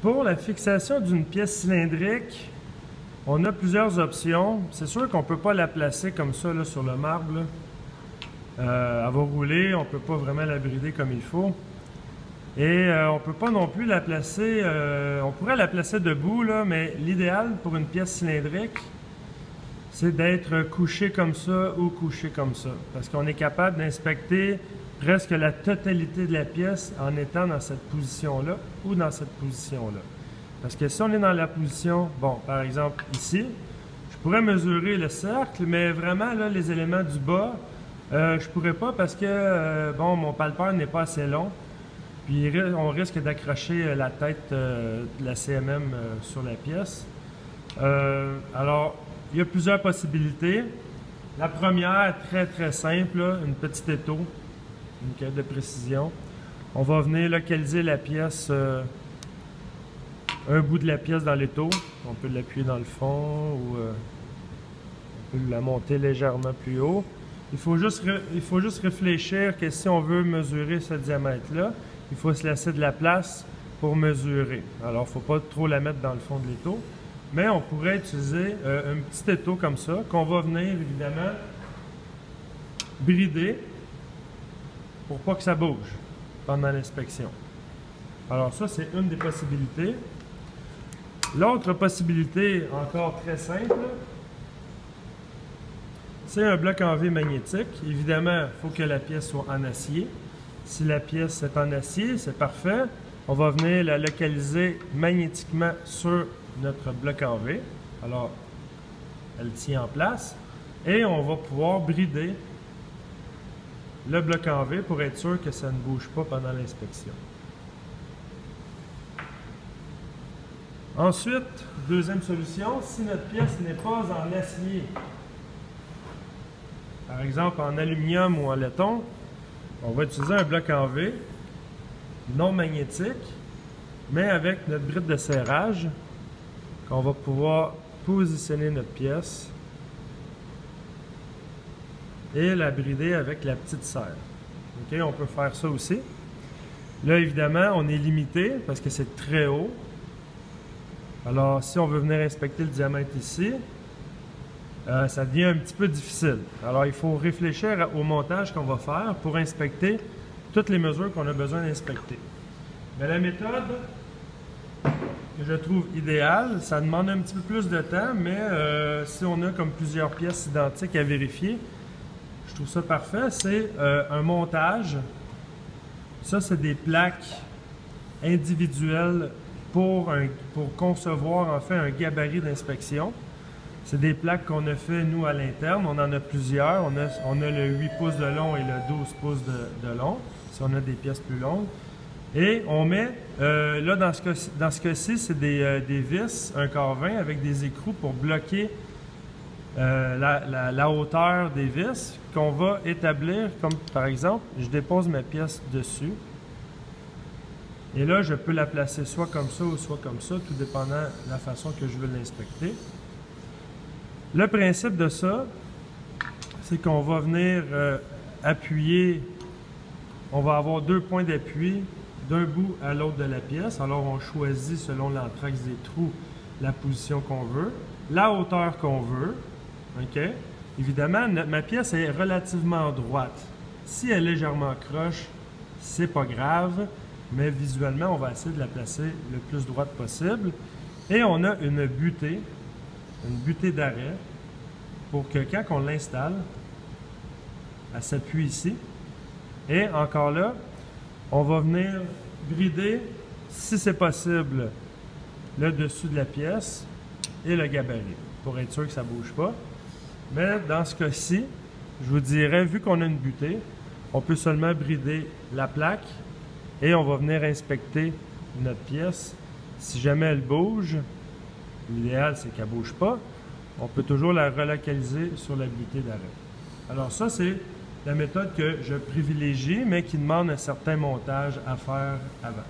Pour la fixation d'une pièce cylindrique, on a plusieurs options. C'est sûr qu'on ne peut pas la placer comme ça là, sur le marbre. Elle va rouler, on ne peut pas vraiment la brider comme il faut. Et on ne peut pas non plus la placer, on pourrait la placer debout, là, mais l'idéal pour une pièce cylindrique, c'est d'être couché comme ça ou couché comme ça. Parce qu'on est capable d'inspecter presque la totalité de la pièce en étant dans cette position-là ou dans cette position-là. Parce que si on est dans la position, bon, par exemple ici, je pourrais mesurer le cercle, mais vraiment là, les éléments du bas, je ne pourrais pas parce que, bon, mon palpeur n'est pas assez long. Puis on risque d'accrocher la tête de la CMM sur la pièce. Alors, il y a plusieurs possibilités. La première, très simple, là, une petite étau, une quête de précision. On va venir localiser la pièce, un bout de la pièce dans l'étau. On peut l'appuyer dans le fond ou on peut la monter légèrement plus haut. Il faut juste réfléchir que si on veut mesurer ce diamètre-là, il faut se laisser de la place pour mesurer. Alors, il ne faut pas trop la mettre dans le fond de l'étau. Mais on pourrait utiliser un petit étau comme ça, qu'on va venir évidemment brider pour pas que ça bouge pendant l'inspection. Alors ça, c'est une des possibilités. L'autre possibilité, encore très simple, c'est un bloc en V magnétique. Évidemment, il faut que la pièce soit en acier. Si la pièce est en acier, c'est parfait. On va venir la localiser magnétiquement sur notre bloc en V. Alors, elle tient en place. Et on va pouvoir brider le bloc en V pour être sûr que ça ne bouge pas pendant l'inspection. Ensuite, deuxième solution, si notre pièce n'est pas en acier, par exemple en aluminium ou en laiton, on va utiliser un bloc en V non magnétique, mais avec notre bride de serrage, qu'on va pouvoir positionner notre pièce et la brider avec la petite serre. OK, on peut faire ça aussi. Là, évidemment, on est limité parce que c'est très haut. Alors, si on veut venir inspecter le diamètre ici, ça devient un petit peu difficile. Alors, il faut réfléchir au montage qu'on va faire pour inspecter toutes les mesures qu'on a besoin d'inspecter. Mais la méthode que je trouve idéale, ça demande un petit peu plus de temps, mais si on a comme plusieurs pièces identiques à vérifier, je trouve ça parfait. C'est un montage. Ça, c'est des plaques individuelles pour concevoir en fait un gabarit d'inspection. C'est des plaques qu'on a fait nous à l'interne. On en a plusieurs. On a le 8 pouces de long et le 12 pouces de long, si on a des pièces plus longues. Et on met, là dans ce cas-ci, c'est des vis, un quart 20 avec des écrous pour bloquer la hauteur des vis qu'on va établir, comme par exemple, je dépose ma pièce dessus. Et là, je peux la placer soit comme ça ou soit comme ça, tout dépendant de la façon que je veux l'inspecter. Le principe de ça, c'est qu'on va venir appuyer, on va avoir deux points d'appui d'un bout à l'autre de la pièce. Alors, on choisit selon l'anthrax des trous la position qu'on veut, la hauteur qu'on veut. OK? Évidemment, ma pièce est relativement droite. Si elle est légèrement croche, c'est pas grave, mais visuellement, on va essayer de la placer le plus droite possible. Et on a une butée d'arrêt pour que quand on l'installe, elle s'appuie ici. Et encore là, on va venir brider, si c'est possible, le dessus de la pièce et le gabarit, pour être sûr que ça ne bouge pas. Mais dans ce cas-ci, je vous dirais, vu qu'on a une butée, on peut seulement brider la plaque et on va venir inspecter notre pièce. Si jamais elle bouge, l'idéal c'est qu'elle ne bouge pas, on peut toujours la relocaliser sur la butée d'arrêt. Alors ça, c'est la méthode que je privilégie, mais qui demande un certain montage à faire avant.